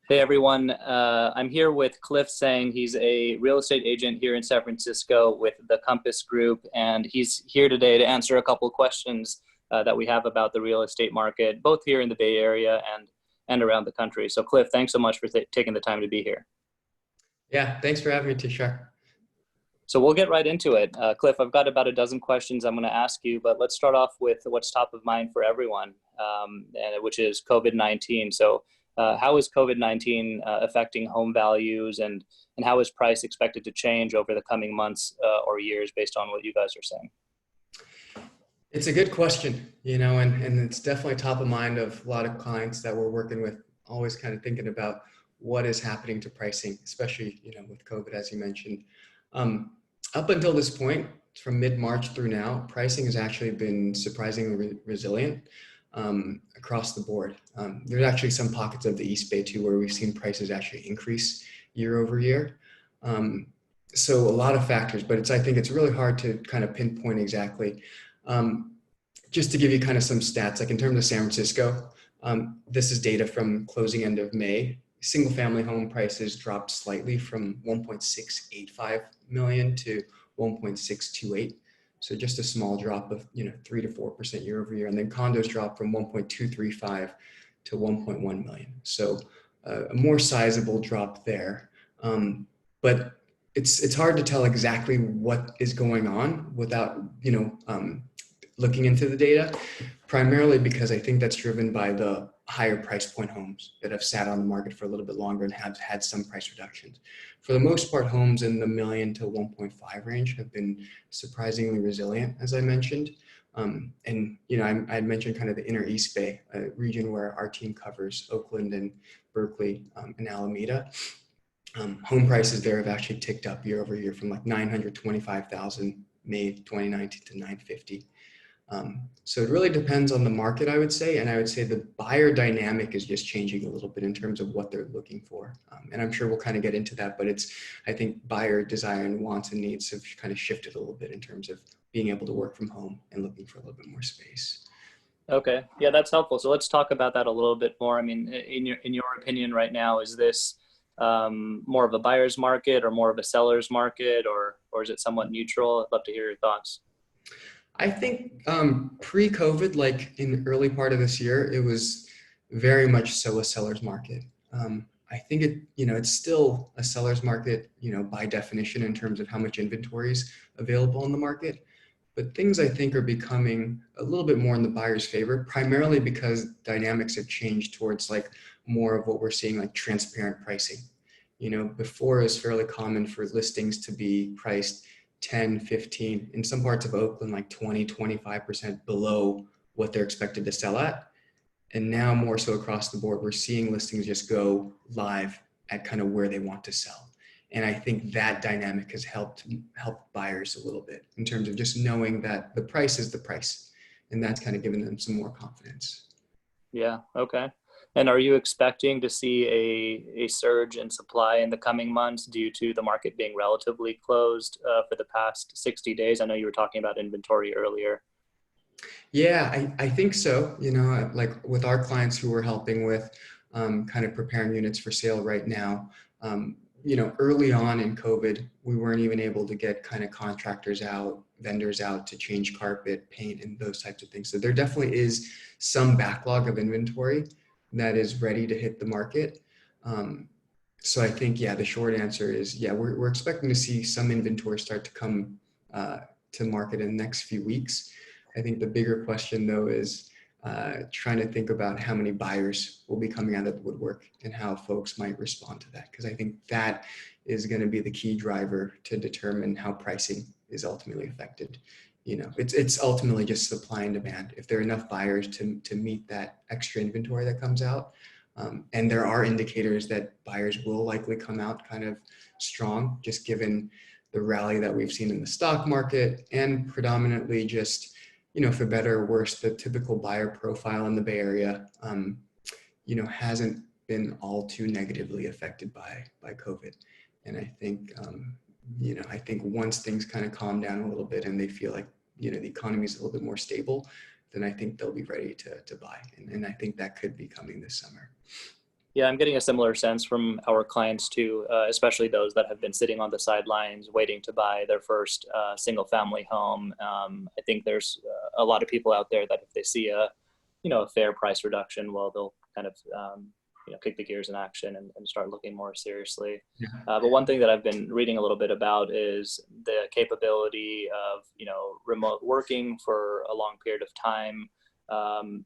Hey everyone, I'm here with Cliff Tsang. He's a real estate agent here in San Francisco with the Compass Group, and he's here today to answer a couple of questions that we have about the real estate market, both here in the Bay Area and around the country. So Cliff, thanks so much for taking the time to be here. Yeah, thanks for having me, Tushar. So we'll get right into it. Cliff, I've got about a dozen questions I'm going to ask you, but let's start off with what's top of mind for everyone, which is COVID-19. So how is COVID-19 affecting home values, and how is price expected to change over the coming months or years based on what you guys are saying? It's a good question, and it's definitely top of mind of a lot of clients that we're working with, always kind of thinking about what is happening to pricing, especially, with COVID, as you mentioned. Up until this point, from mid-March through now, pricing has actually been surprisingly resilient across the board. There's actually some pockets of the East Bay too, where we've seen prices actually increase year over year. So a lot of factors, but I think it's really hard to kind of pinpoint exactly. Just to give you kind of some stats, like in terms of San Francisco, this is data from closing end of May. Single family home prices dropped slightly from 1.685 million to 1.628. So just a small drop of 3 to 4% year over year. And then condos dropped from 1.235 to 1.1 million. So a more sizable drop there. But it's hard to tell exactly what is going on without looking into the data, primarily because I think that's driven by the higher price point homes that have sat on the market for a little bit longer and have had some price reductions. For the most part, homes in the million to 1.5 range have been surprisingly resilient, as I mentioned. I mentioned kind of the inner East Bay, a region where our team covers Oakland and Berkeley and Alameda. Home prices there have actually ticked up year over year from like 925,000 May 2019 to 950. So it really depends on the market, I would say. And I would say the buyer dynamic is just changing a little bit in terms of what they're looking for. And I'm sure we'll kind of get into that, but I think buyer desire and wants and needs have kind of shifted a little bit in terms of being able to work from home and looking for a little bit more space. Okay, yeah, that's helpful. So let's talk about that a little bit more. I mean, in your opinion right now, is this more of a buyer's market or more of a seller's market, or is it somewhat neutral? I'd love to hear your thoughts. I think pre-COVID, like in the early part of this year, it was very much so a seller's market. I think it's still a seller's market, by definition in terms of how much inventory is available in the market. But things I think are becoming a little bit more in the buyer's favor, primarily because dynamics have changed towards like more of what we're seeing, like transparent pricing. Before it was fairly common for listings to be priced 10, 15, in some parts of Oakland, like 20, 25% below what they're expected to sell at. And now more so across the board, we're seeing listings just go live at kind of where they want to sell. And I think that dynamic has helped buyers a little bit in terms of just knowing that the price is the price. And that's kind of given them some more confidence. Yeah, okay. And are you expecting to see a surge in supply in the coming months due to the market being relatively closed for the past 60 days? I know you were talking about inventory earlier. Yeah, I think so. Like with our clients who we're helping with kind of preparing units for sale right now, early on in COVID, we weren't even able to get kind of contractors out, vendors out to change carpet, paint, and those types of things. So there definitely is some backlog of inventory that is ready to hit the market. So I think, the short answer is, we're expecting to see some inventory start to come to market in the next few weeks. I think the bigger question though is trying to think about how many buyers will be coming out of the woodwork and how folks might respond to that. Because I think that is going to be the key driver to determine how pricing is ultimately affected. It's ultimately just supply and demand. If there are enough buyers to meet that extra inventory that comes out, and there are indicators that buyers will likely come out kind of strong, just given the rally that we've seen in the stock market and predominantly just, for better or worse, the typical buyer profile in the Bay Area, hasn't been all too negatively affected by COVID. And I think, I think once things kind of calm down a little bit and they feel like, the economy is a little bit more stable, then I think they'll be ready to buy. And I think that could be coming this summer. Yeah, I'm getting a similar sense from our clients too, especially those that have been sitting on the sidelines waiting to buy their first single family home. I think there's a lot of people out there that if they see a fair price reduction, well, they'll kind of, kick the gears in action and start looking more seriously. Yeah. But one thing that I've been reading a little bit about is the capability of, remote working for a long period of time.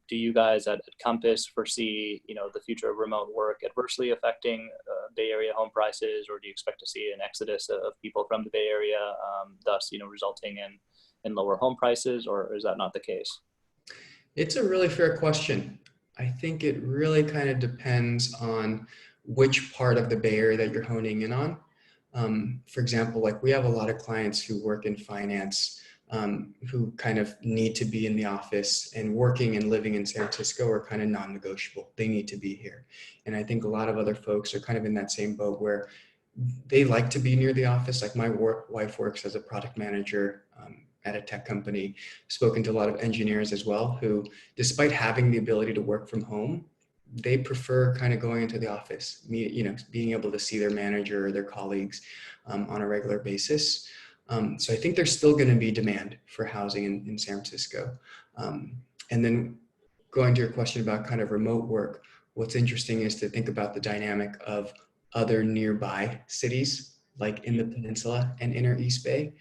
Do you guys at Compass foresee, the future of remote work adversely affecting Bay Area home prices, or do you expect to see an exodus of people from the Bay Area, thus, resulting in lower home prices, or is that not the case? It's a really fair question. I think it really kind of depends on which part of the Bay Area that you're honing in on. For example, like we have a lot of clients who work in finance, who kind of need to be in the office, and working and living in San Francisco are kind of non-negotiable. They need to be here. And I think a lot of other folks are kind of in that same boat where they like to be near the office. Like my wife works as a product manager at a tech company, spoken to a lot of engineers as well, who, despite having the ability to work from home, they prefer kind of going into the office, being able to see their manager or their colleagues on a regular basis. So I think there's still going to be demand for housing in San Francisco. And then going to your question about kind of remote work, what's interesting is to think about the dynamic of other nearby cities, like in the peninsula and inner East Bay.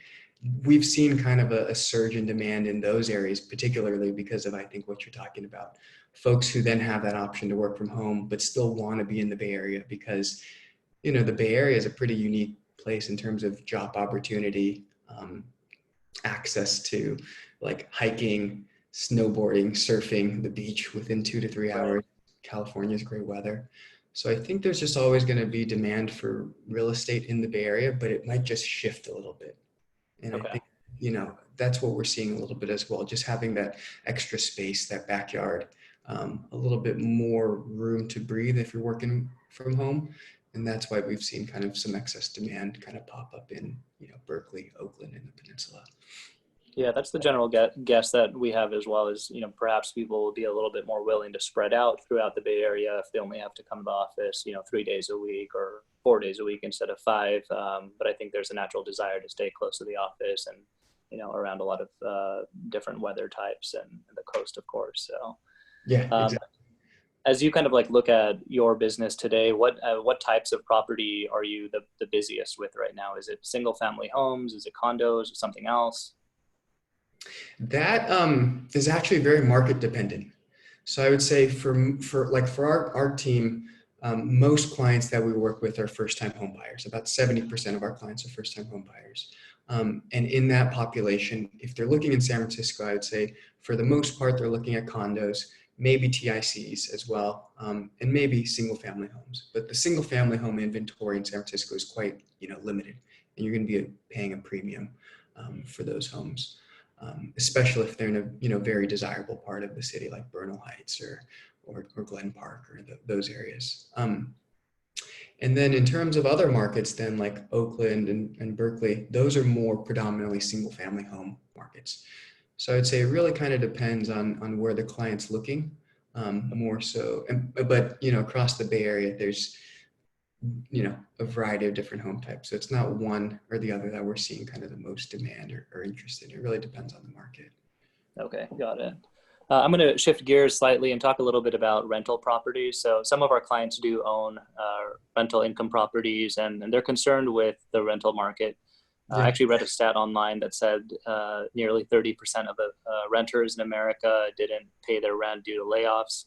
We've seen kind of a surge in demand in those areas, particularly because of, I think, what you're talking about. Folks who then have that option to work from home, but still want to be in the Bay Area because, the Bay Area is a pretty unique place in terms of job opportunity, access to like hiking, snowboarding, surfing, the beach within 2 to 3 hours. Right. California's great weather. So I think there's just always going to be demand for real estate in the Bay Area, but it might just shift a little bit. And I Okay. think, that's what we're seeing a little bit as well, just having that extra space, that backyard, a little bit more room to breathe if you're working from home. And that's why we've seen kind of some excess demand kind of pop up in, Berkeley, Oakland, and the peninsula. Yeah, that's the general guess that we have as well, is, perhaps people will be a little bit more willing to spread out throughout the Bay Area if they only have to come to the office, 3 days a week or 4 days a week instead of five. But I think there's a natural desire to stay close to the office and, around a lot of different weather types and the coast, of course. So Yeah, um, exactly. as you kind of like look at your business today, what types of property are you the busiest with right now? Is it single family homes? Is it condos or something else? That is actually very market dependent. So I would say for our team, most clients that we work with are first time home buyers. About 70% of our clients are first time home buyers. And in that population, if they're looking in San Francisco, I would say for the most part, they're looking at condos, maybe TICs as well, and maybe single family homes. But the single family home inventory in San Francisco is quite, limited, and you're going to be paying a premium for those homes. Especially if they're in a very desirable part of the city like Bernal Heights or Glen Park or those areas. And then in terms of other markets, then like Oakland and Berkeley, those are more predominantly single family home markets. So I'd say it really kind of depends on where the client's looking, more so. But across the Bay Area, there's a variety of different home types. So it's not one or the other that we're seeing kind of the most demand or interest in. It really depends on the market. Okay, got it. I'm going to shift gears slightly and talk a little bit about rental properties. So some of our clients do own rental income properties, and they're concerned with the rental market. I actually read a stat online that said nearly 30% of the renters in America didn't pay their rent due to layoffs.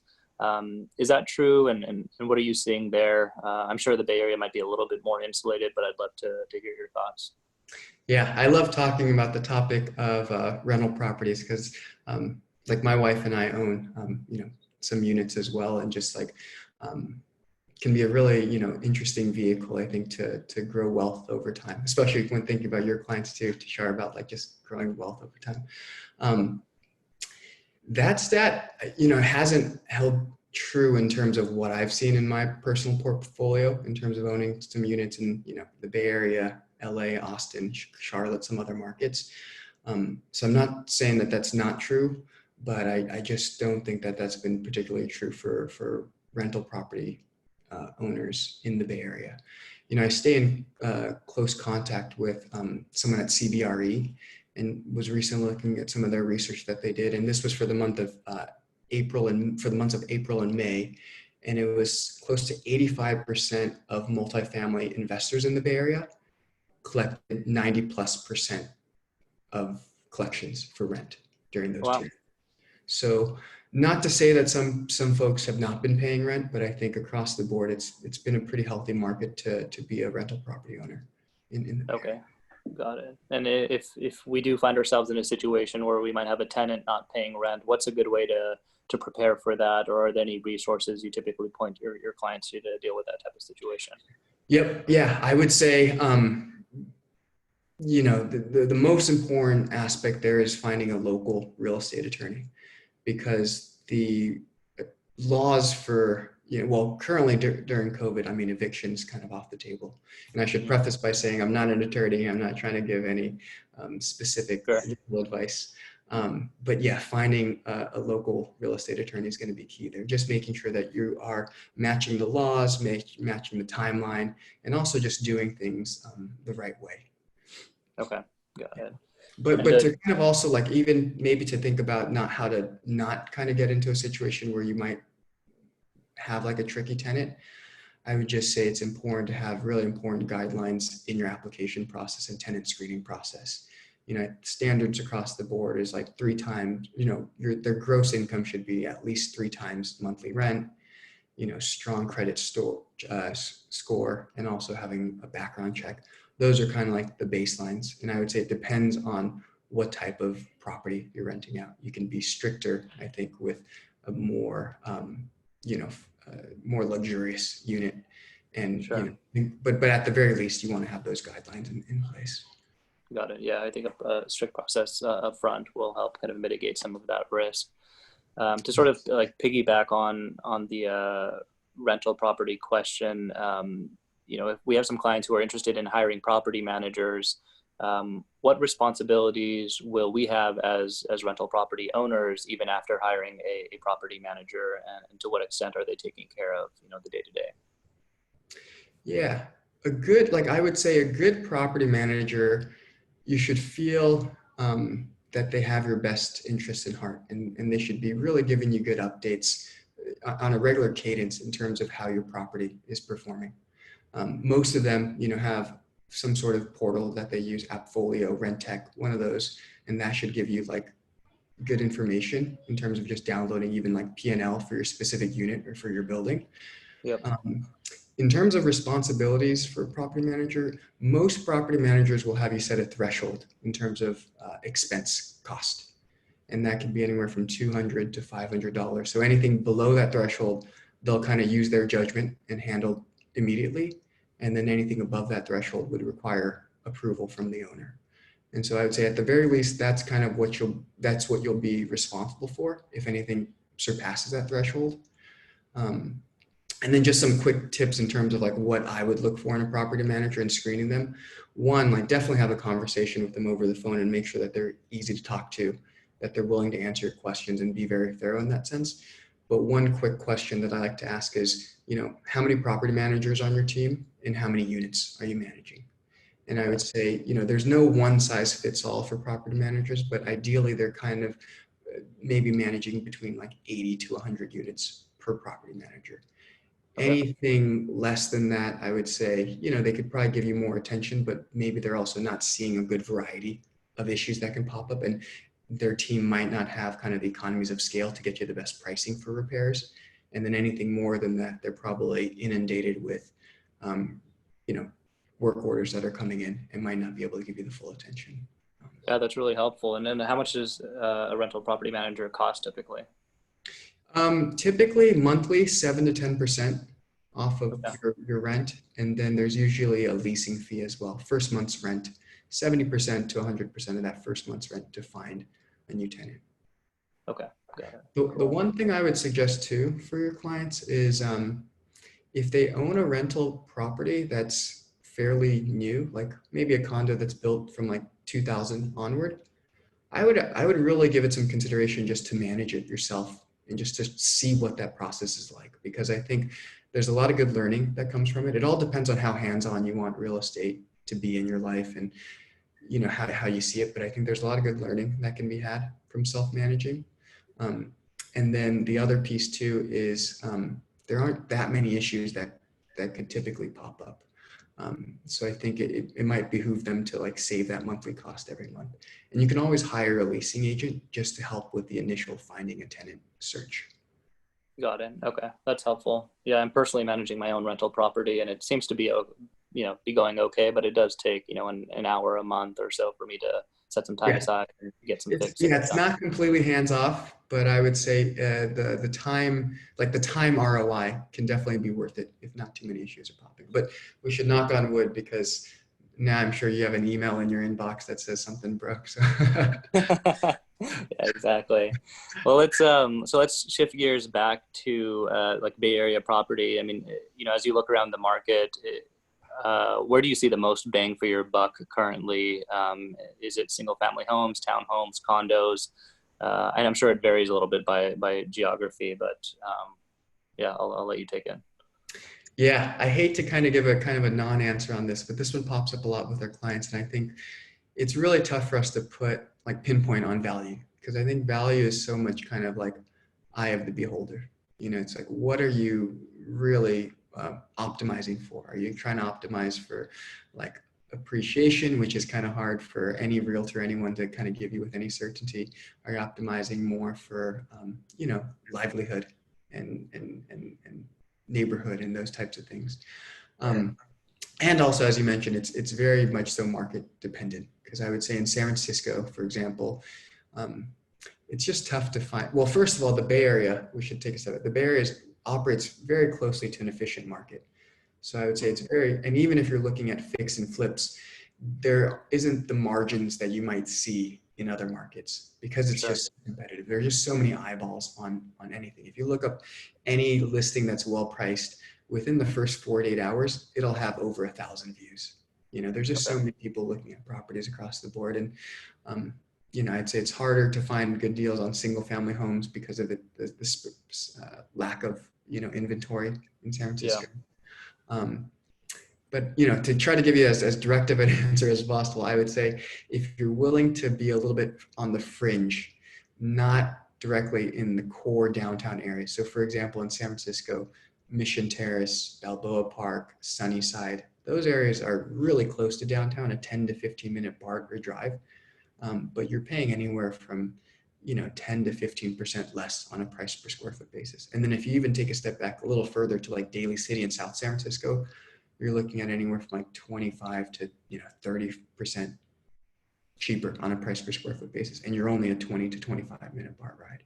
Is that true? And what are you seeing there? I'm sure the Bay Area might be a little bit more insulated, but I'd love to hear your thoughts. Yeah, I love talking about the topic of rental properties because like my wife and I own, some units as well, and just like can be a really, interesting vehicle, I think, to grow wealth over time, especially when thinking about your clients too, Tushar, about like just growing wealth over time. That stat, hasn't held true in terms of what I've seen in my personal portfolio in terms of owning some units in, the Bay Area, LA, Austin, Charlotte, some other markets. So I'm not saying that that's not true, but I just don't think that that's been particularly true for rental property owners in the Bay Area. You know, I stay in close contact with someone at CBRE, and was recently looking at some of their research that they did. And this was for the month of April, and for the months of April and May. And it was close to 85% of multifamily investors in the Bay Area collected 90+% of collections for rent during those Wow. periods. So not to say that some folks have not been paying rent, but I think across the board, it's been a pretty healthy market to be a rental property owner in the Bay Okay. Area. Got it. And if we do find ourselves in a situation where we might have a tenant not paying rent, what's a good way to prepare for that? Or are there any resources you typically point your clients to deal with that type of situation? Yep. Yeah. I would say, you know, the most important aspect there is finding a local real estate attorney, because the laws for, you know, well, currently during COVID, I mean, eviction's kind of off the table. And I should preface by saying I'm not an attorney. I'm not trying to give any specific Sure. legal advice. But yeah, finding a local real estate attorney is going to be key there. Just making sure that you are matching the laws, matching the timeline, and also just doing things the right way. Okay. Got it. But And to kind of also, like, even maybe to think about not how to not kind of get into a situation where you might have like a tricky tenant, I would just say it's important to have really important guidelines in your application process and tenant screening process. You know, standards across the board is like 3 times, you know, their gross income should be at least 3 times monthly rent, you know, strong credit score, and also having a background check. Those are kind of like the baselines. And I would say it depends on what type of property you're renting out. You can be stricter, I think, with a more, you know, more luxurious unit. And, sure. you know, but at the very least, you want to have those guidelines in place. Got it. Yeah, I think a strict process up front will help kind of mitigate some of that risk. To sort of like piggyback on the rental property question, you know, if we have some clients who are interested in hiring property managers, what responsibilities will we have as rental property owners, even after hiring a property manager, and to what extent are they taking care of, you know, the day-to-day? Yeah, like I would say a good property manager, you should feel that they have your best interests in heart, and they should be really giving you good updates on a regular cadence in terms of how your property is performing. Most of them, you know, have some sort of portal that they use, Appfolio, Rentec, one of those, and that should give you like good information in terms of just downloading even like P&L for your specific unit or for your building. Yep. In terms of responsibilities for a property manager, most property managers will have you set a threshold in terms of expense cost. And that can be anywhere from $200 to $500. So anything below that threshold, they'll kind of use their judgment and handle immediately. And then anything above that threshold would require approval from the owner. And so I would say at the very least, that's kind of what you'll be responsible for if anything surpasses that threshold. And then just some quick tips in terms of like what I would look for in a property manager and screening them. One, like definitely have a conversation with them over the phone and make sure that they're easy to talk to, that they're willing to answer your questions and be very thorough in that sense. But one quick question that I like to ask is, you know, how many property managers on your team and how many units are you managing? And I would say, you know, there's no one size fits all for property managers, but ideally they're kind of maybe managing between like 80 to 100 units per property manager. Okay. Anything less than that, I would say, you know, they could probably give you more attention, but maybe they're also not seeing a good variety of issues that can pop up, and their team might not have kind of the economies of scale to get you the best pricing for repairs. And then anything more than that, they're probably inundated with, you know, work orders that are coming in and might not be able to give you the full attention. Yeah, that's really helpful. And then how much does a rental property manager cost typically? Typically monthly, 7 to 10% off of Okay. your rent. And then there's usually a leasing fee as well. First month's rent, 70% to 100% of that first month's rent to find a new tenant. Okay. Got it. The one thing I would suggest too for your clients is if they own a rental property that's fairly new, like maybe a condo that's built from like 2000 onward, I would really give it some consideration just to manage it yourself and just to see what that process is like, because I think there's a lot of good learning that comes from it. It all depends on how hands-on you want real estate to be in your life, and how you see it. But I think there's a lot of good learning that can be had from self-managing. And then the other piece too is there aren't that many issues that could typically pop up. So I think it might behoove them to like save that monthly cost every month. And you can always hire a leasing agent just to help with the initial finding a tenant search. Got it. Okay. That's helpful. Yeah. I'm personally managing my own rental property, and it seems to be, be going okay, but it does take, an hour a month or so for me to set some time Yeah. aside and get some fixing It's done. not completely hands off, but I would say the time, like the time ROI can definitely be worth it if not too many issues are popping. But we should knock on wood, because now I'm sure you have an email in your inbox that says something broke. So Yeah, exactly. Well, let's shift gears back to like Bay Area property. I mean, as you look around the market, where do you see the most bang for your buck currently? Is it single family homes, townhomes, condos? And I'm sure it varies a little bit by geography, but yeah, I'll let you take it. yeah, I hate to kind of a non-answer on this, but this one pops up a lot with our clients, and I think it's really tough for us to put like pinpoint on value, because I think value is so much kind of like eye of the beholder. It's like, what are you really optimizing for? Are you trying to optimize for like appreciation, which is kind of hard for any realtor, anyone to kind of give you with any certainty? Are you optimizing more for, livelihood and neighborhood and those types of things? And also, as you mentioned, it's very much so market dependent, because I would say in San Francisco, for example, it's just tough to find. Well, first of all, the Bay Area, we should take a step back. The Bay Area operates very closely to an efficient market. So I would say and even if you're looking at fix and flips, there isn't the margins that you might see in other markets, because it's Sure. just competitive. There are just so many eyeballs on anything. If you look up any listing that's well priced, within the first 48 hours, it'll have over 1,000 views. There's just Okay. so many people looking at properties across the board. And, I'd say it's harder to find good deals on single family homes because of the lack of, inventory in San Yeah. Francisco. But, to try to give you as direct of an answer as possible, I would say if you're willing to be a little bit on the fringe, not directly in the core downtown area. So for example, in San Francisco, Mission Terrace, Balboa Park, Sunnyside, those areas are really close to downtown, a 10 to 15-minute BART or drive. But you're paying anywhere from 10 to 15% less on a price per square foot basis. And then if you even take a step back a little further to like Daly City in South San Francisco, you're looking at anywhere from like 25 to 30% cheaper on a price per square foot basis, and you're only a 20 to 25-minute BART ride.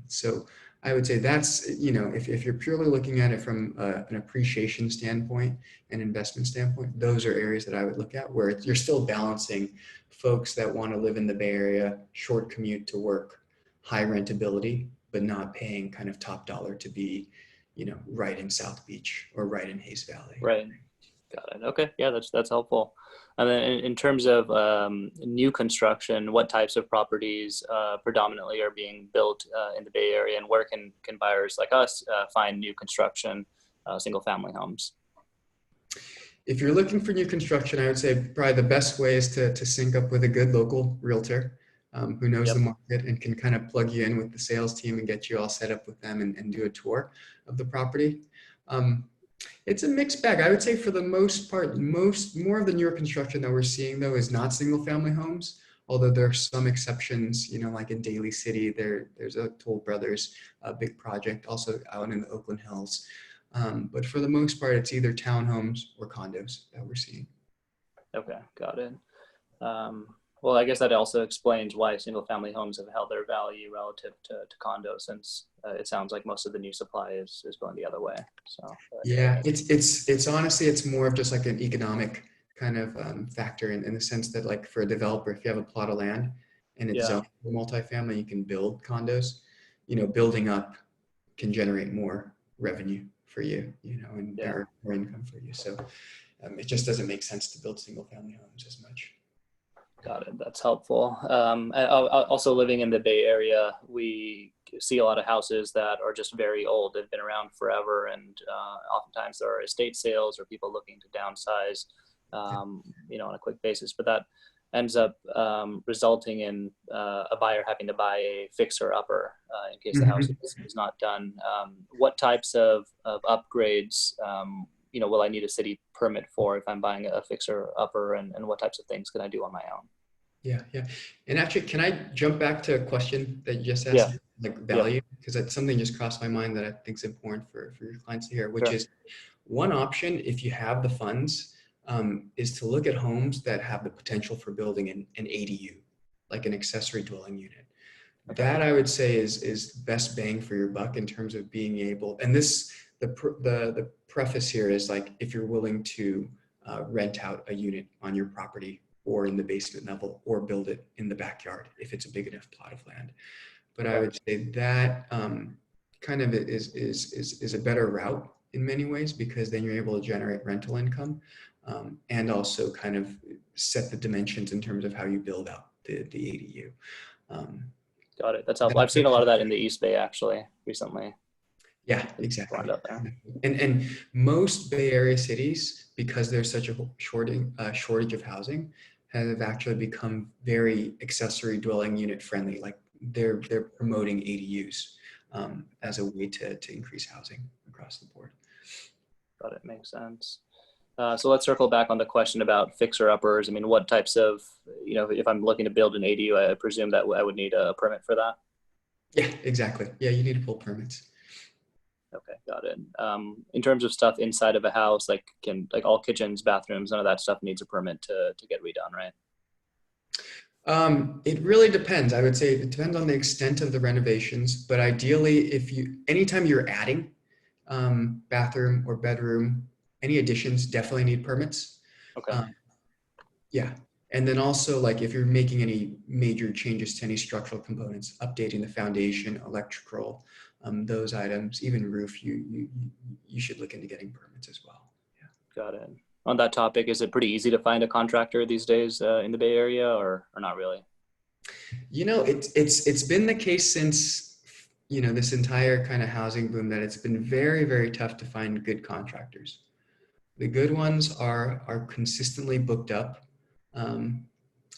So I would say that's, if you're purely looking at it from an appreciation standpoint and investment standpoint, those are areas that I would look at, where you're still balancing folks that want to live in the Bay Area, short commute to work, high rentability, but not paying kind of top dollar to be, right in South Beach or right in Hayes Valley. Right. Got it. Okay. Yeah, that's helpful. And then in terms of new construction, what types of properties predominantly are being built in the Bay Area, and where can buyers like us find new construction single family homes? If you're looking for new construction, I would say probably the best way is to sync up with a good local realtor who knows the Yep. market and can kind of plug you in with the sales team and get you all set up with them and do a tour of the property. It's a mixed bag. I would say for the most part, more of the newer construction that we're seeing though is not single family homes, although there are some exceptions, like in Daly City, there's a Toll Brothers big project, also out in the Oakland Hills. But for the most part, it's either townhomes or condos that we're seeing. Okay. Got it. Well, I guess that also explains why single family homes have held their value relative to condos, since it sounds like most of the new supply is going the other way. So Yeah, it's honestly, it's more of just like an economic kind of factor in the sense that, like, for a developer, if you have a plot of land and it's yeah. zoned for multifamily, you can build condos. Building up can generate more revenue for you, and Yeah. more income for you. So it just doesn't make sense to build single family homes as much. Got it. That's helpful. Also living in the Bay Area, we see a lot of houses that are just very old. They've been around forever, and oftentimes there are estate sales or people looking to downsize, on a quick basis. But that ends up resulting in a buyer having to buy a fixer-upper in case the house is not done. What types of upgrades will I need a city permit for if I'm buying a fixer upper, and what types of things can I do on my own? Yeah, yeah. And actually, can I jump back to a question that you just Yeah. asked, like Yep. value? Because that's something just crossed my mind that I think is important for your clients to hear, which Sure. is one option, if you have the funds, is to look at homes that have the potential for building an ADU, like an accessory dwelling unit. Okay. That I would say is best bang for your buck in terms of being able, and the preface here is like, if you're willing to rent out a unit on your property or in the basement level, or build it in the backyard if it's a big enough plot of land. But I Okay. would say that kind of is a better route in many ways, because then you're able to generate rental income and also kind of set the dimensions in terms of how you build out the ADU. Got it. That's helpful. I've seen a lot of that in the East Bay actually recently. Yeah, It's exactly. lined up there. And most Bay Area cities, because there's such a shortage of housing, have actually become very accessory dwelling unit friendly. Like they're promoting ADUs as a way to increase housing across the board. Got it. Makes sense. So let's circle back on the question about fixer-uppers. I mean, what types of, if I'm looking to build an ADU, I presume that I would need a permit for that? Yeah, exactly. Yeah, you need to pull permits. Okay, got it. In terms of stuff inside of a house, like all kitchens, bathrooms, none of that stuff needs a permit to get redone, right? It really depends. I would say it depends on the extent of the renovations, but ideally, anytime you're adding bathroom or bedroom, any additions definitely need permits. Okay. Yeah. And then also, like, if you're making any major changes to any structural components, updating the foundation, electrical, those items, even roof, you should look into getting permits as well. Yeah. Got it. On that topic, is it pretty easy to find a contractor these days in the Bay Area, or not really? It's been the case since, this entire kind of housing boom, that it's been very, very tough to find good contractors. The good ones are consistently booked up, and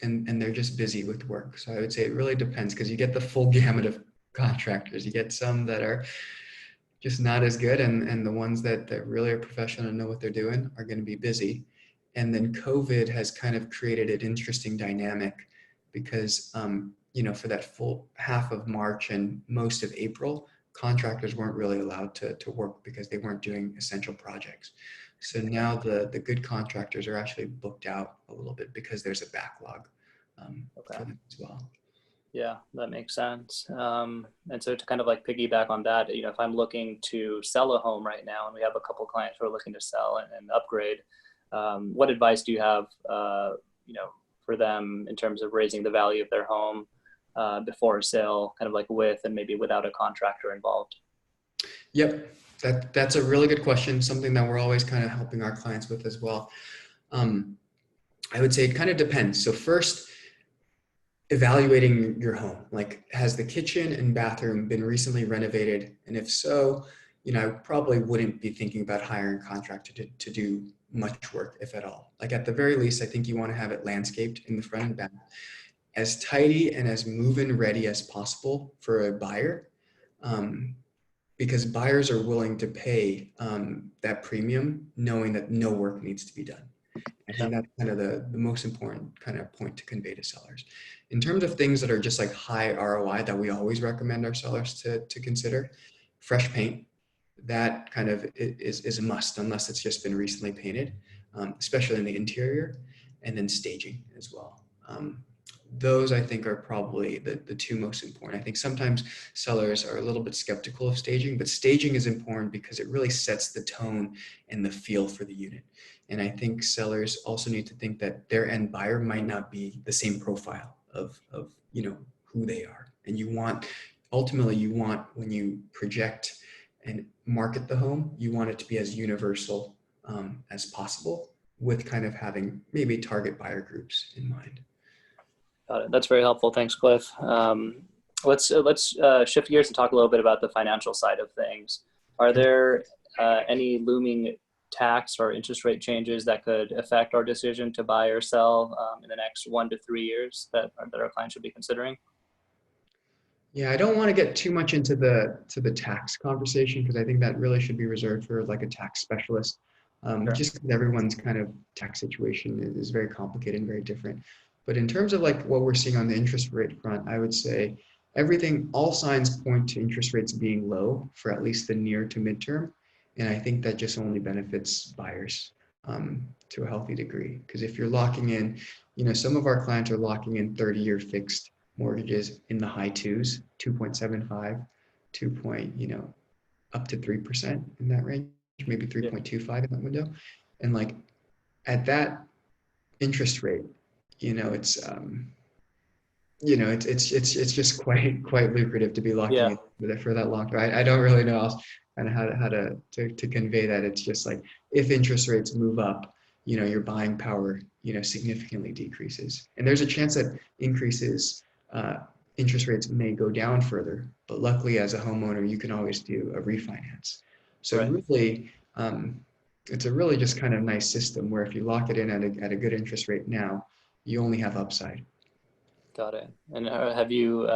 they're just busy with work. So I would say it really depends, because you get the full gamut of contractors. You get some that are just not as good, and the ones that really are professional and know what they're doing are going to be busy. And then COVID has kind of created an interesting dynamic, because for that full half of March and most of April, contractors weren't really allowed to work because they weren't doing essential projects. So now the good contractors are actually booked out a little bit because there's a backlog Okay. for them as well. Yeah, that makes sense. And so to kind of like piggyback on that, if I'm looking to sell a home right now, and we have a couple clients who are looking to sell and upgrade, what advice do you have, for them in terms of raising the value of their home before a sale, kind of like with and maybe without a contractor involved? Yep, that's a really good question. Something that we're always kind of helping our clients with as well. I would say it kind of depends. So first, evaluating your home, like, has the kitchen and bathroom been recently renovated? And if so, I probably wouldn't be thinking about hiring a contractor to do much work, if at all. Like, at the very least, I think you want to have it landscaped in the front and back, as tidy and as move-in ready as possible for a buyer, because buyers are willing to pay that premium knowing that no work needs to be done. I think that's kind of the most important kind of point to convey to sellers. In terms of things that are just like high ROI that we always recommend our sellers to consider, fresh paint. That kind of is a must, unless it's just been recently painted, especially in the interior, and then staging as well. Those, I think, are probably the two most important. I think sometimes sellers are a little bit skeptical of staging, but staging is important because it really sets the tone and the feel for the unit. And I think sellers also need to think that their end buyer might not be the same profile of who they are. And ultimately you want, when you project and market the home, you want it to be as universal as possible, with kind of having maybe target buyer groups in mind. Got it. That's very helpful. Thanks, Cliff. Let's shift gears and talk a little bit about the financial side of things. Are there any looming tax or interest rate changes that could affect our decision to buy or sell in the next 1 to 3 years that our clients should be considering? Yeah, I don't want to get too much into the tax conversation because I think that really should be reserved for like a tax specialist. Sure. Just because everyone's kind of tax situation is very complicated and very different. But in terms of like what we're seeing on the interest rate front, I would say all signs point to interest rates being low for at least the near to midterm. And I think that just only benefits buyers to a healthy degree. Because if you're locking in, some of our clients are locking in 30-year fixed mortgages in the high twos, 2.75, 2 point, up to 3% in that range, maybe Yeah. 3.25 in that window. And like at that interest rate, it's just quite lucrative to be locking Yeah. in with it for that long. I don't really know else kind of how to convey that. It's just like if interest rates move up, your buying power, significantly decreases. And there's a chance that interest rates may go down further, but luckily as a homeowner, you can always do a refinance. So Right. really, it's a really just kind of nice system where if you lock it in at a good interest rate now, you only have upside. Got it. And have you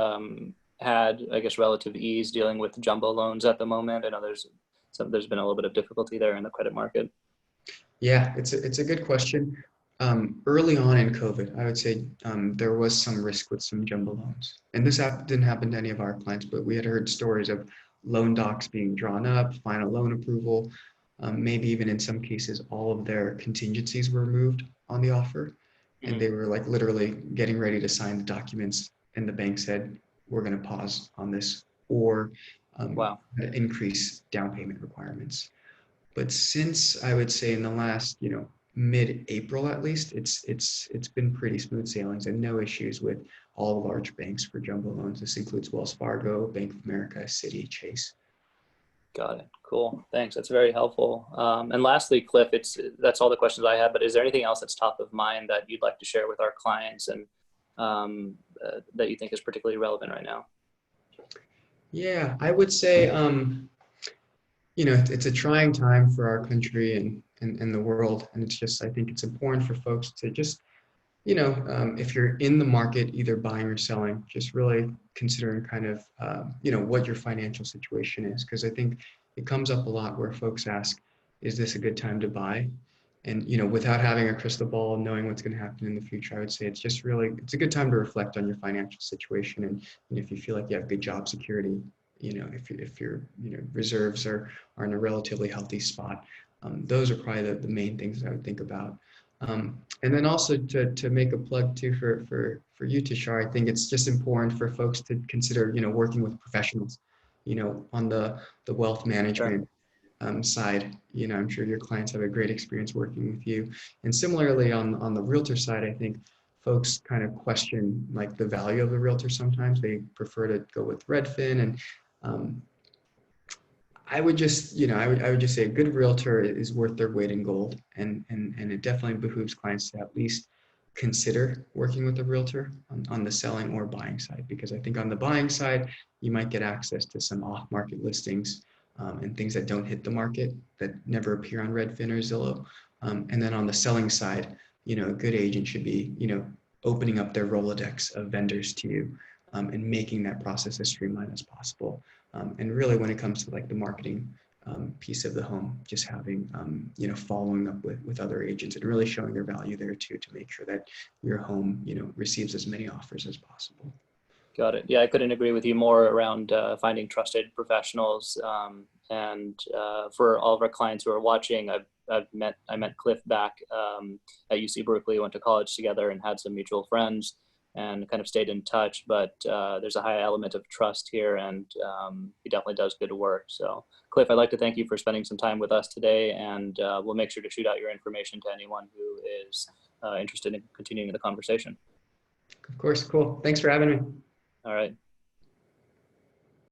had, I guess, relative ease dealing with jumbo loans at the moment? I know there's been a little bit of difficulty there in the credit market. Yeah, it's a good question. Early on in COVID, I would say there was some risk with some jumbo loans. And this didn't happen to any of our clients, but we had heard stories of loan docs being drawn up, final loan approval, maybe even in some cases, all of their contingencies were removed on the offer. And Mhm. they were like literally getting ready to sign the documents. And the bank said, we're going to pause on this or Wow. increase down payment requirements. But since I would say in the last, mid-April at least, it's been pretty smooth sailings and no issues with all large banks for jumbo loans. This includes Wells Fargo, Bank of America, Citi, Chase. Got it. Cool. Thanks. That's very helpful. And lastly, Cliff, that's all the questions I had, but is there anything else that's top of mind that you'd like to share with our clients and that you think is particularly relevant right now? Yeah, I would say, it's a trying time for our country and the world. And it's just, I think it's important for folks to just, if you're in the market, either buying or selling, just really considering kind of, what your financial situation is. Because I think it comes up a lot where folks ask, is this a good time to buy? And, without having a crystal ball, knowing what's going to happen in the future, I would say it's a good time to reflect on your financial situation. And if you feel like you have good job security, if your reserves are in a relatively healthy spot, those are probably the main things that I would think about. And then also to make a plug too for you, Tushar, I think it's just important for folks to consider, working with professionals, on the wealth Sure. management side. I'm sure your clients have a great experience working with you. And similarly on the realtor side, I think folks kind of question like the value of the realtor sometimes. They prefer to go with Redfin and um, I would just, I would just say a good realtor is worth their weight in gold, and it definitely behooves clients to at least consider working with a realtor on the selling or buying side, because I think on the buying side, you might get access to some off-market listings and things that don't hit the market that never appear on Redfin or Zillow. And then on the selling side, a good agent should be, opening up their Rolodex of vendors to you and making that process as streamlined as possible. And really when it comes to like the marketing piece of the home, just having, following up with other agents and really showing their value there too, to make sure that your home, receives as many offers as possible. Got it. Yeah, I couldn't agree with you more around finding trusted professionals. And for all of our clients who are watching, I met Cliff back at UC Berkeley, went to college together and had some mutual friends and kind of stayed in touch. But there's a high element of trust here, and he definitely does good work. So, Cliff, I'd like to thank you for spending some time with us today, and we'll make sure to shoot out your information to anyone who is interested in continuing the conversation. Of course, cool. Thanks for having me. All right.